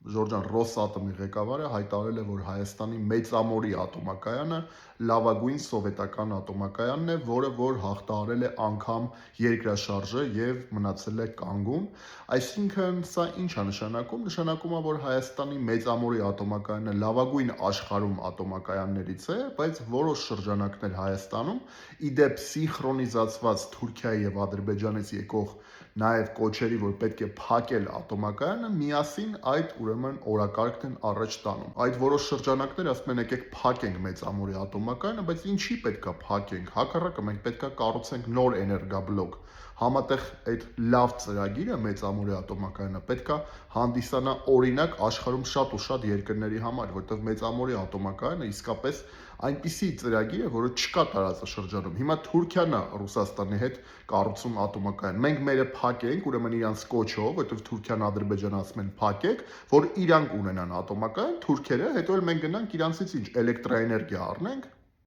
Ժորժան Ռոսատոմի ղեկավարը հայտարարել է, որ Հայաստանի Մեծամորի ատոմակայանը լավագույն սովետական ատոմակայանն է, որը որ հաղթահարել է անգամ երկրաշարժը եւ մնացել է կանգուն։ Այսինքն սա ինչ է նշանակում։ Նշանակում է, որ Հայաստանի Մեծամորի ատոմակայանը լավագույն աշխարհում ատոմակայաններից է, բայց որոշ շրջանակներ Հայաստանում իդեպ սինխրոնիզացված Թուրքիայի եւ Ադրբեջանից եկող նաև կոչերի, որ պետք է փակել ատոմակայանը, միասին այդ ուրեմն օրակարգն են առաջ տանում։ Այդ որոշ շրջանակներ ասում են եկեք փակենք Մեծամորի ատոմակայանը, բայց ինչի պետքա փակենք։ Հակառակը մենք պետքա կառուցենք նոր էներգաբլոկ։ Համատեղ այդ լավ ծրագիրը Մեծամորի ատոմակայանը պետքա հանդիսանա օրինակ աշխարհում շատ ու շատ երկրների համար, որտեղ Մեծամորի ատոմակայանը իսկապես այնպիսի ծրագիր է, որը չկա տարածաշրջանում։ Հիմա Թուրքիան է Ռուսաստանի հետ կառուցում ատոմակայան։ Մենք մերը փակենք, ուրեմն իրանց կոչով, որովհետև Թուրքիան, Ադրբեջանը ասում են փակեք, որ իրանք ունենան ատոմակայան, թուրքերը, հետո էլ մենք գնանք իրանցից ինչ էլեկտրաէներգիա առնենք,